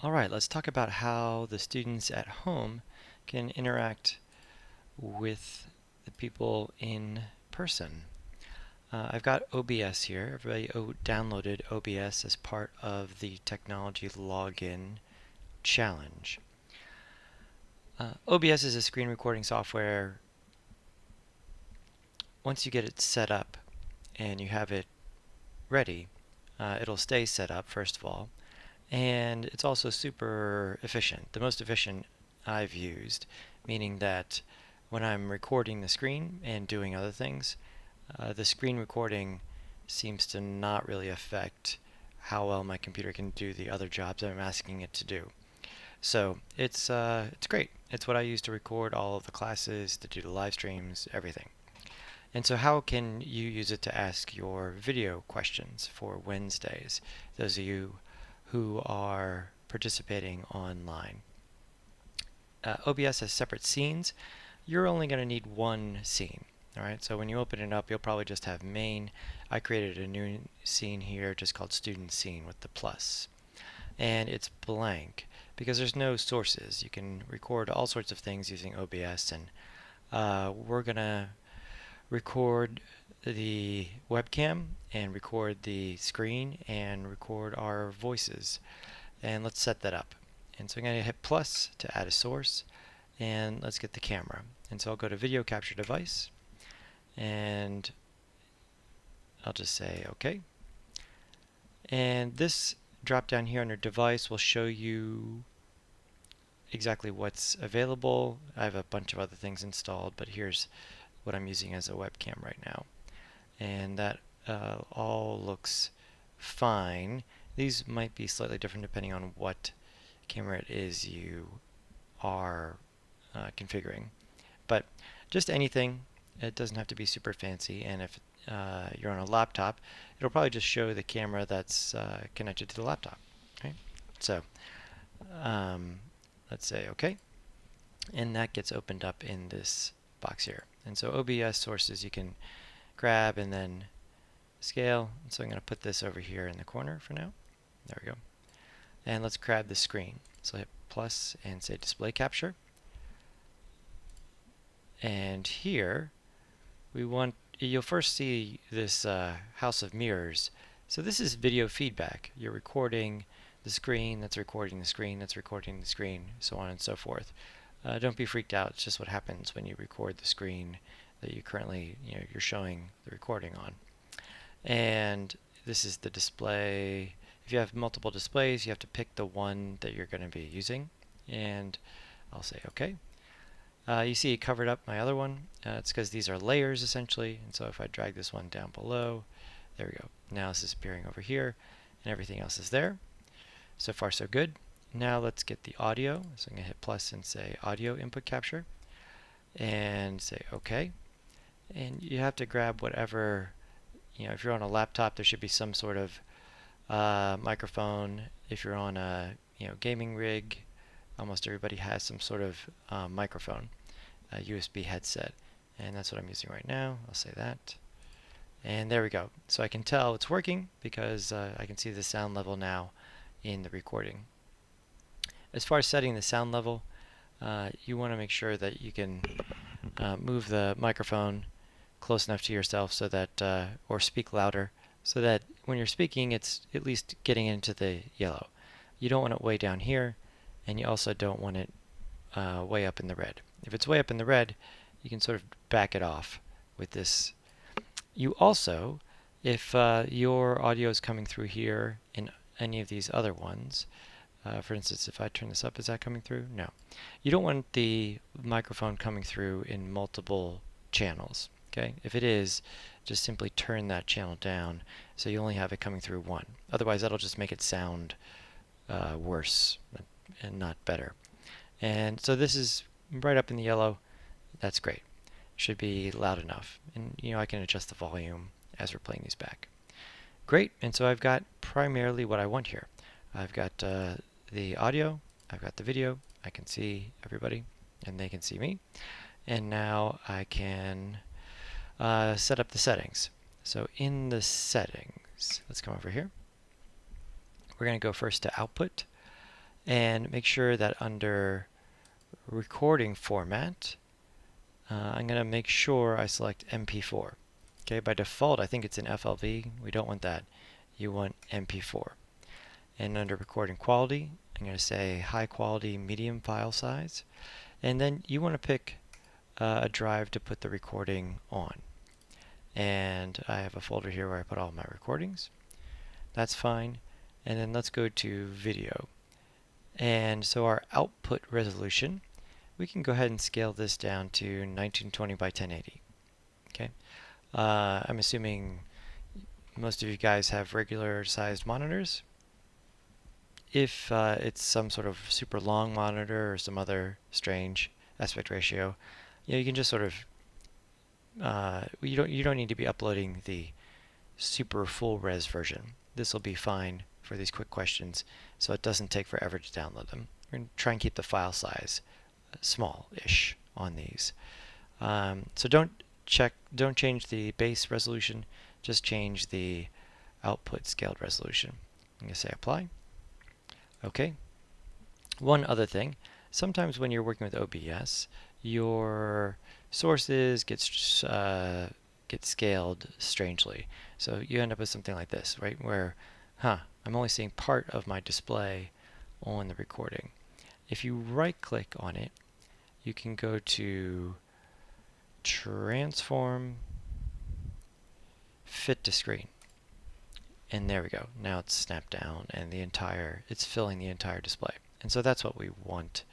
All right, let's talk about how the students at home can interact with the people in person. I've got OBS here. Everybody downloaded OBS as part of the Technology Login Challenge. OBS is a screen recording software. Once you get it set up and you have it ready, it'll stay set up first of all, and it's also super efficient. The most efficient I've used, meaning that when I'm recording the screen and doing other things, the screen recording seems to not really affect how well my computer can do the other jobs I'm asking it to do. So it's great. It's what I use to record all of the classes, to do the live streams, everything. And so how can you use it to ask your video questions for Wednesdays, those of you who are participating online? OBS has separate scenes. You're only going to need one scene. Alright, so when you open it up, you'll probably just have main. I created a new scene here just called student scene with the plus. And it's blank because there's no sources. You can record all sorts of things using OBS, and we're going to record the webcam and record the screen and record our voices. And let's set that up. And so I'm going to hit plus to add a source, and let's get the camera. And so I'll go to video capture device, and I'll just say OK. And this drop down here under device will show you exactly what's available. I have a bunch of other things installed, but here's what I'm using as a webcam right now. And that all looks fine. These might be slightly different depending on what camera it is you are configuring. But just anything. It doesn't have to be super fancy, and if you're on a laptop, it'll probably just show the camera that's connected to the laptop. Right? So let's say OK, and that gets opened up in this box here. And so OBS sources you can grab and then scale. And so I'm going to put this over here in the corner for now. There we go. And let's grab the screen. So hit plus and say display capture. And here you'll first see this house of mirrors. So this is video feedback. You're recording the screen that's recording the screen that's recording the screen, so on and so forth. Don't be freaked out. It's just what happens when you record the screen that you currently you're showing the recording on. And this is the display. If you have multiple displays, you have to pick the one that you're going to be using. And I'll say OK. You see it covered up my other one. It's because these are layers essentially, and so if I drag this one down below, there we go. Now this is appearing over here, and everything else is there. So far so good. Now let's get the audio. So I'm going to hit plus and say audio input capture, and say OK. And you have to grab whatever, if you're on a laptop, there should be some sort of microphone. If you're on a gaming rig, almost everybody has some sort of microphone. A USB headset, and that's what I'm using right now. I'll say that, and there we go. So I can tell it's working because I can see the sound level now in the recording. As far as setting the sound level, you want to make sure that you can move the microphone close enough to yourself so that, or speak louder, so that when you're speaking it's at least getting into the yellow. You don't want it way down here, and you also don't want it way up in the red. If it's way up in the red, you can sort of back it off with this. You also, if your audio is coming through here in any of these other ones, for instance, if I turn this up, is that coming through? No. You don't want the microphone coming through in multiple channels. Okay? If it is, just simply turn that channel down so you only have it coming through one. Otherwise, that'll just make it sound worse and not better. And so this is right up in the yellow. That's great. Should be loud enough. And I can adjust the volume as we're playing these back. Great. And so I've got primarily what I want here. I've got the audio, I've got the video, I can see everybody and they can see me. And now I can set up the settings. So in the settings, let's come over here. We're going to go first to output. and make sure that under recording format, I'm going to make sure I select MP4. Okay, by default I think it's in FLV. We don't want that. You want MP4. And under recording quality, I'm going to say high quality medium file size. And then you want to pick a drive to put the recording on. And I have a folder here where I put all my recordings. That's fine. And then let's go to video. And so our output resolution, we can go ahead and scale this down to 1920 by 1080. Okay. I'm assuming most of you guys have regular sized monitors. If it's some sort of super long monitor or some other strange aspect ratio, you can just sort of you don't need to be uploading the super full res version. This will be fine for these quick questions, so it doesn't take forever to download them. We're going to try and keep the file size small-ish on these. So don't change the base resolution, just change the output scaled resolution. I'm going to say apply. Okay. One other thing, sometimes when you're working with OBS, your sources get scaled strangely. So you end up with something like this, right? Where, I'm only seeing part of my display on the recording. If you right-click on it, you can go to Transform Fit to Screen. And there we go. Now it's snapped down and it's filling the entire display. And so that's what we want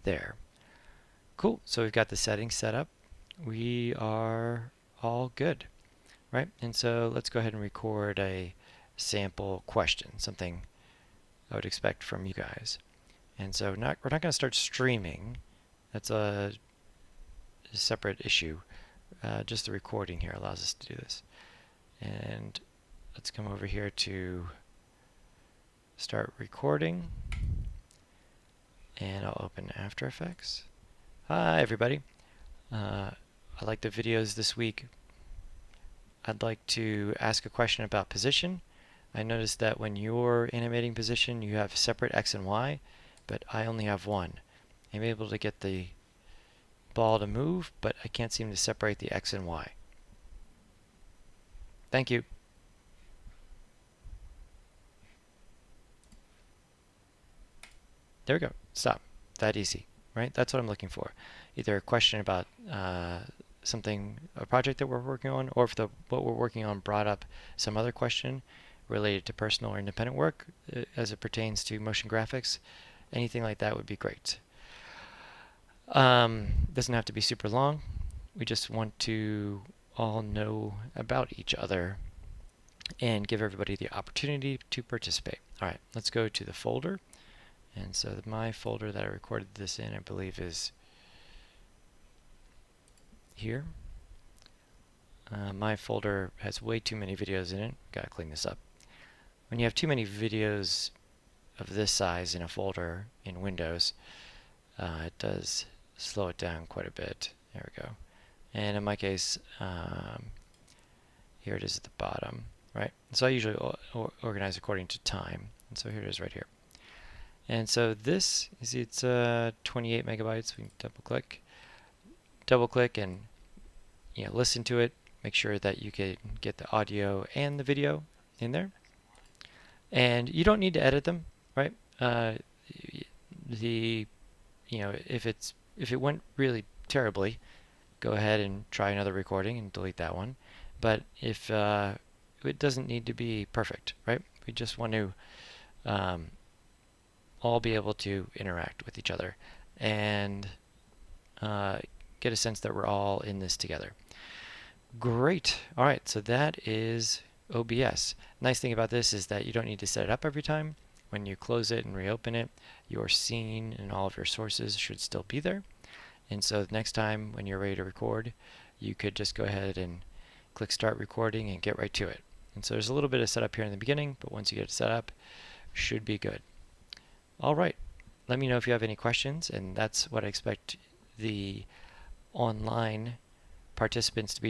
there. Cool. So we've got the settings set up. We are all good, right? And so let's go ahead and record a sample question, something I would expect from you guys. And so we're not going to start streaming. That's a separate issue. Just the recording here allows us to do this. And let's come over here to start recording. And I'll open After Effects. Hi everybody. I like the videos this week. I'd like to ask a question about position. I noticed that when you're animating position you have separate X and Y, but I only have one. I'm able to get the ball to move, but I can't seem to separate the X and Y. Thank you. There we go. Stop. That easy, right? That's what I'm looking for. Either a question about a project that we're working on, or if what we're working on brought up some other question related to personal or independent work as it pertains to motion graphics. Anything like that would be great. Doesn't have to be super long. We just want to all know about each other and give everybody the opportunity to participate. All right, let's go to the folder. And so my folder that I recorded this in, I believe, is here. My folder has way too many videos in it. Gotta clean this up. When you have too many videos of this size in a folder in Windows, it does slow it down quite a bit. There we go. And in my case, here it is at the bottom, right? So I usually organize according to time. And so here it is right here. And so this, you see it's 28 megabytes. We can double click and listen to it. Make sure that you can get the audio and the video in there. And you don't need to edit them, right? If it went really terribly, go ahead and try another recording and delete that one. But if it doesn't need to be perfect, right? We just want to all be able to interact with each other and get a sense that we're all in this together. Great. All right, so that is OBS. Nice thing about this is that you don't need to set it up every time. When you close it and reopen it, your scene and all of your sources should still be there. And so next time when you're ready to record, you could just go ahead and click Start Recording and get right to it. And so there's a little bit of setup here in the beginning, but once you get it set up, should be good. All right. Let me know if you have any questions, and that's what I expect the online participants to be